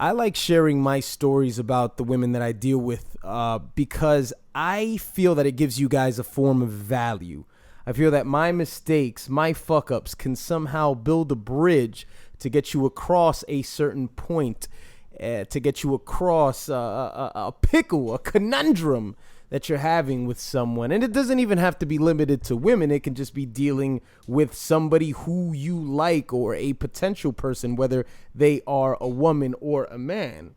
I like sharing my stories about the women that I deal with because I feel that it gives you guys a form of value. I feel that my mistakes, my fuck-ups can somehow build a bridge to get you across a certain point, to get you across a pickle, a conundrum that you're having with someone. And it doesn't even have to be limited to women. It can just be dealing with somebody who you like or a potential person, whether they are a woman or a man.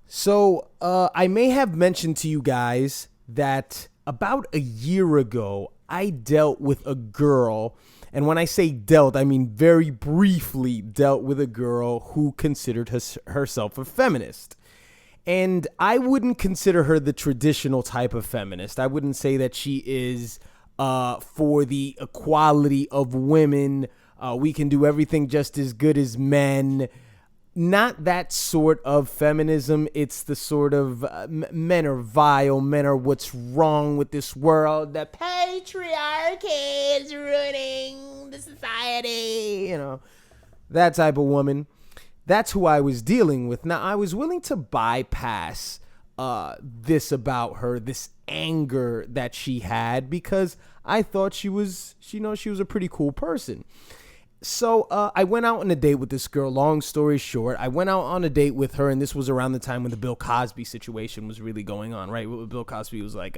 So I may have mentioned to you guys that about a year ago, I dealt with a girl. And when I say dealt, I mean very briefly dealt with a girl who considered herself a feminist. And I wouldn't consider her the traditional type of feminist. I wouldn't say that she is for the equality of women. We can do everything just as good as men. Not that sort of feminism. It's the sort of men are vile. Men are what's wrong with this world. The patriarchy is ruining the society. You know, that type of woman. That's who I was dealing with. Now, I was willing to bypass this about her, this anger that she had, because I thought she was a pretty cool person. So I went out on a date with this girl. Long story short, I went out on a date with her, and this was around the time when the Bill Cosby situation was really going on, right? Bill Cosby was like,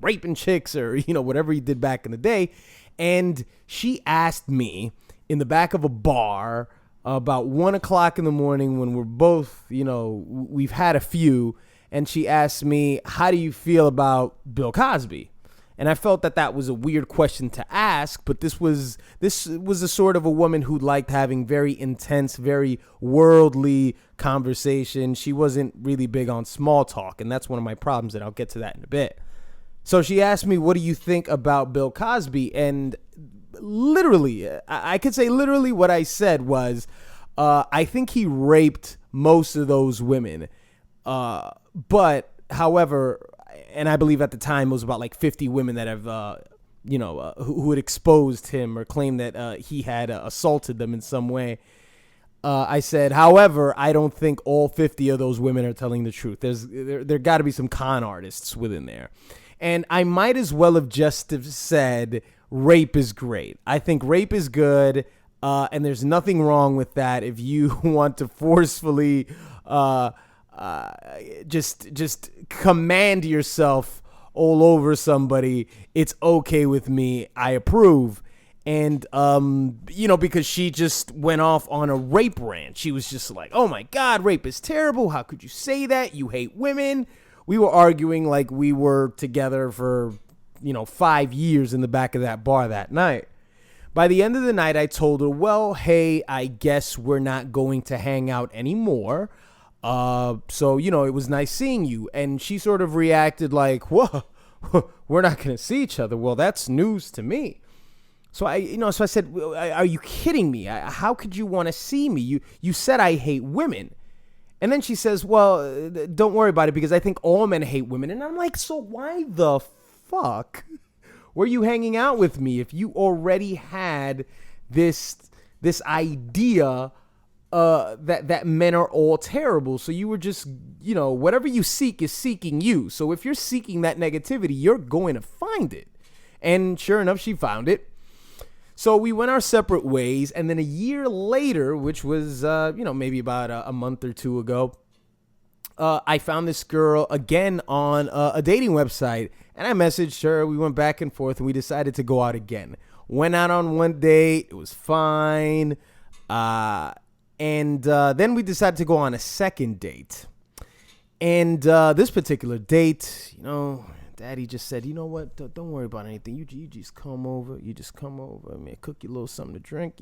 raping chicks or, whatever he did back in the day. And she asked me in the back of a bar about 1 o'clock in the morning when we're both, we've had a few. And she asked me, how do you feel about Bill Cosby? And I felt that was a weird question to ask, but this was a sort of a woman who liked having very intense, very worldly conversation. She wasn't really big on small talk, and that's one of my problems, and I'll get to that in a bit. So she asked me, what do you think about Bill Cosby? And literally, I could say literally what I said was, I think he raped most of those women. But, however, and I believe at the time it was about like 50 women that have, who had exposed him or claimed that he had assaulted them in some way. I said, however, I don't think all 50 of those women are telling the truth. There got to be some con artists within there. And I might as well have just have said rape is great. I think rape is good, and there's nothing wrong with that. If you want to forcefully just command yourself all over somebody, it's okay with me. I approve. And, because she just went off on a rape rant. She was just like, oh my God, rape is terrible. How could you say that? You hate women. We were arguing like we were together for, 5 years in the back of that bar that night. By the end of the night, I told her, well, hey, I guess we're not going to hang out anymore. So, it was nice seeing you. And she sort of reacted like, whoa, we're not going to see each other. Well, that's news to me. So I said, are you kidding me? How could you want to see me? You said I hate women. And then she says, well, don't worry about it because I think all men hate women. And I'm like, so why the fuck were you hanging out with me if you already had this idea that men are all terrible? So you were just, whatever you seek is seeking you. So if you're seeking that negativity, you're going to find it. And sure enough, she found it. So we went our separate ways, and then a year later, which was, maybe about a month or two ago, I found this girl again on a dating website, and I messaged her. We went back and forth, and we decided to go out again. Went out on one date. It was fine. And then we decided to go on a second date. And this particular date, Daddy just said, you know what? Don't worry about anything. You just come over. You just come over. I mean, cook you a little something to drink,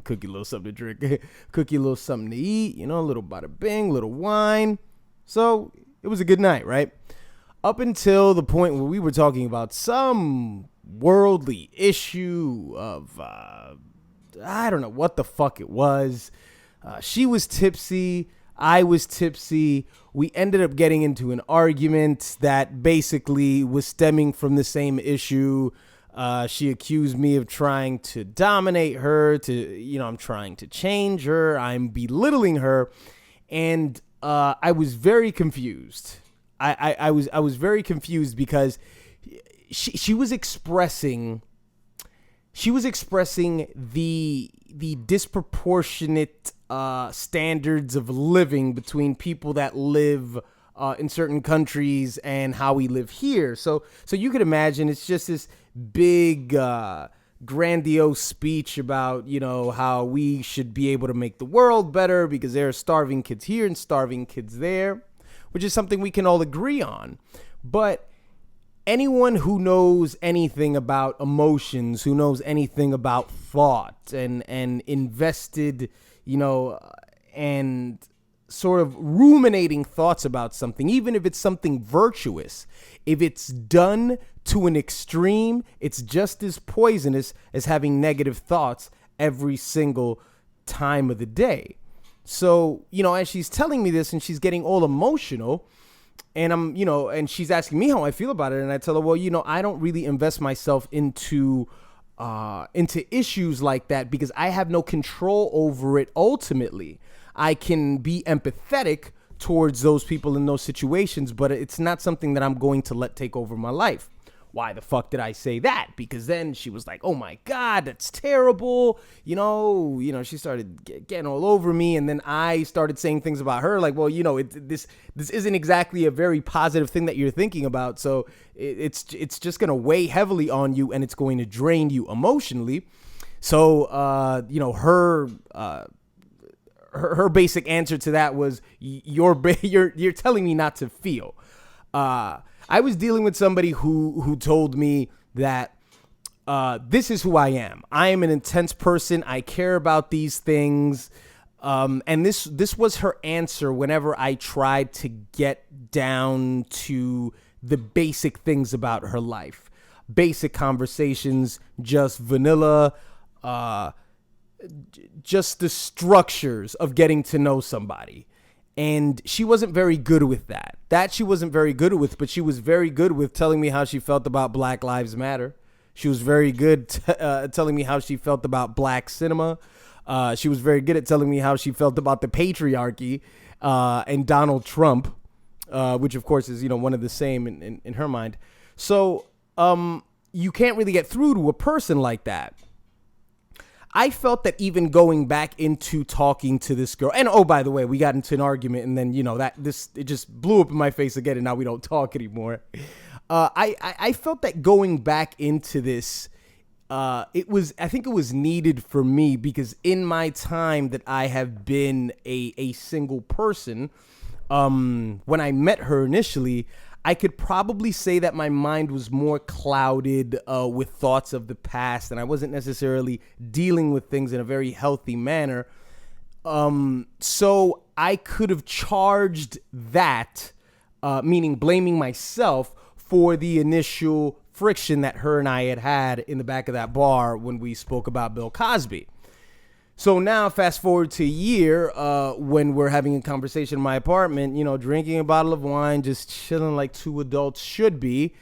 cook you a little something to drink, cook you a little something to eat, a little bada bing, little wine. So it was a good night, right? Up until the point where we were talking about some worldly issue of, I don't know what the fuck it was. She was tipsy. I was tipsy. We ended up getting into an argument that basically was stemming from the same issue. She accused me of trying to dominate her, I'm trying to change her, I'm belittling her, and I was very confused. I was very confused because she was expressing the disproportionate standards of living between people that live in certain countries and how we live here. So you could imagine it's just this big grandiose speech about, how we should be able to make the world better because there are starving kids here and starving kids there, which is something we can all agree on. But anyone who knows anything about emotions, who knows anything about thought and invested, and sort of ruminating thoughts about something, even if it's something virtuous, if it's done to an extreme, it's just as poisonous as having negative thoughts every single time of the day. So, as she's telling me this and she's getting all emotional, and and she's asking me how I feel about it, and I tell her, well, I don't really invest myself into issues like that because I have no control over it. Ultimately, I can be empathetic towards those people in those situations, but it's not something that I'm going to let take over my life. Why the fuck did I say that? Because then she was like, oh my God, that's terrible. She started getting all over me. And then I started saying things about her like, well, this isn't exactly a very positive thing that you're thinking about. So it's just going to weigh heavily on you and it's going to drain you emotionally. So, her basic answer to that was, you're telling me not to feel. I was dealing with somebody who told me that this is who I am. I am an intense person. I care about these things. And this was her answer whenever I tried to get down to the basic things about her life. Basic conversations, just vanilla, just the structures of getting to know somebody. And she wasn't very good with that. She wasn't very good with, but she was very good with telling me how she felt about Black Lives Matter. She was very good telling me how she felt about black cinema. She was very good at telling me how she felt about the patriarchy and Donald Trump, which of course is, one of the same in her mind. So you can't really get through to a person like that. I felt that even going back into talking to this girl, and oh, by the way, we got into an argument, and then it just blew up in my face again, and now we don't talk anymore. I felt that going back into this, I think it was needed for me because in my time that I have been a single person, when I met her initially, I could probably say that my mind was more clouded with thoughts of the past, and I wasn't necessarily dealing with things in a very healthy manner. So I could have charged that, meaning blaming myself for the initial friction that her and I had in the back of that bar when we spoke about Bill Cosby. So now fast forward to a year when we're having a conversation in my apartment, drinking a bottle of wine, just chilling like two adults should be.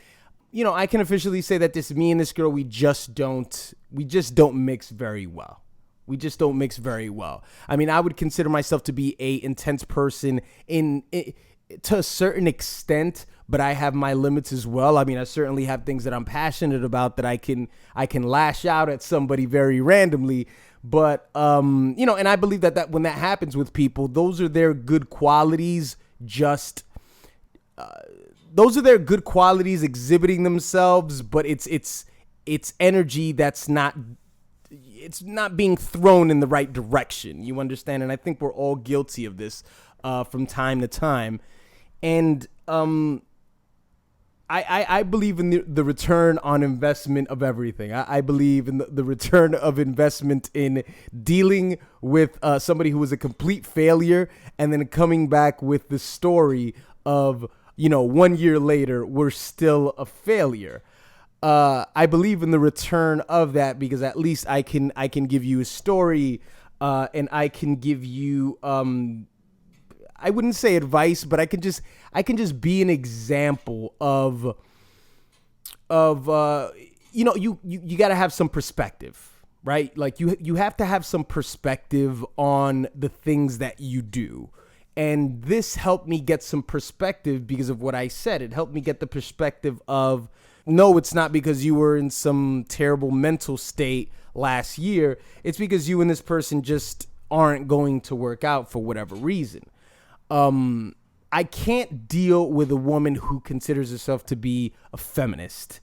I can officially say that me and this girl, we just don't mix very well. We just don't mix very well. I mean, I would consider myself to be a intense person to a certain extent, but I have my limits as well. I mean, I certainly have things that I'm passionate about that I can lash out at somebody very randomly. But, and I believe that when that happens with people, those are their good qualities, those are their good qualities exhibiting themselves, but it's energy that's not being thrown in the right direction. You understand? And I think we're all guilty of this from time to time. And I believe in the return on investment of everything. I believe in the return of investment in dealing with somebody who was a complete failure and then coming back with the story of, 1 year later, we're still a failure. I believe in the return of that because at least I can give you a story and I can give you I wouldn't say advice, but I can just be an example of you got to have some perspective, right? Like you have to have some perspective on the things that you do. And this helped me get some perspective because of what I said. It helped me get the perspective of, no, it's not because you were in some terrible mental state last year. It's because you and this person just aren't going to work out for whatever reason. I can't deal with a woman who considers herself to be a feminist.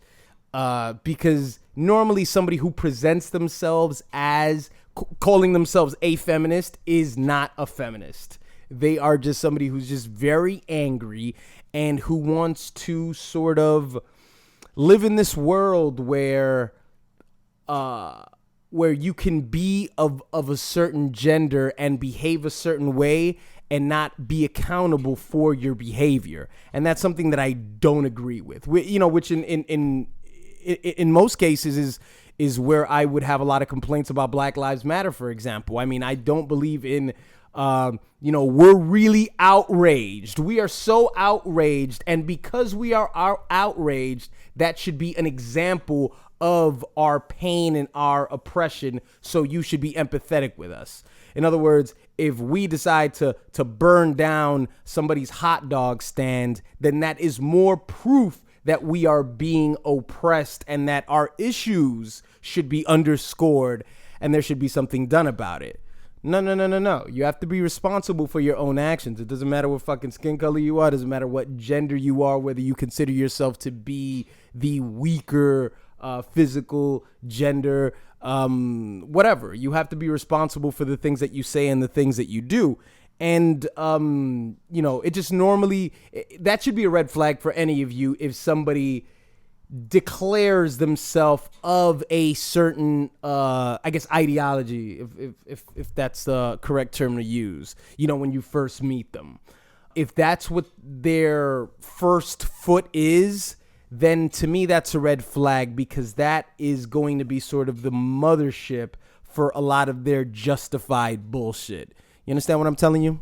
Because normally somebody who presents themselves as calling themselves a feminist is not a feminist. They are just somebody who's just very angry and who wants to sort of live in this world where you can be of a certain gender and behave a certain way and not be accountable for your behavior. And that's something that I don't agree with. Which in most cases is where I would have a lot of complaints about Black Lives Matter, for example. I mean, I don't believe in, we're really outraged. We are so outraged. And because we are outraged, that should be an example of our pain and our oppression. So you should be empathetic with us. In other words, if we decide to burn down somebody's hot dog stand, then that is more proof that we are being oppressed and that our issues should be underscored and there should be something done about it. No. You have to be responsible for your own actions. It doesn't matter what fucking skin color you are. It doesn't matter what gender you are, whether you consider yourself to be the weaker physical gender, whatever. You have to be responsible for the things that you say and the things that you do. And, it just normally, that should be a red flag for any of you if somebody declares themselves of a certain, ideology, if that's the correct term to use, when you first meet them. If that's what their first foot is, then to me that's a red flag, because that is going to be sort of the mothership for a lot of their justified bullshit. You understand what I'm telling you?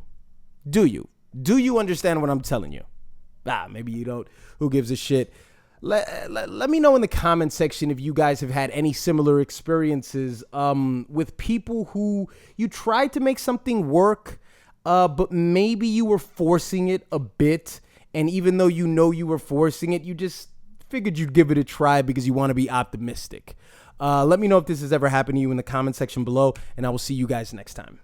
Do you? Do you understand what I'm telling you? Maybe you don't. Who gives a shit? Let me know in the comment section if you guys have had any similar experiences with people who you tried to make something work, but maybe you were forcing it a bit. And even though you know you were forcing it, you just figured you'd give it a try because you want to be optimistic. Let me know if this has ever happened to you in the comment section below, and I will see you guys next time.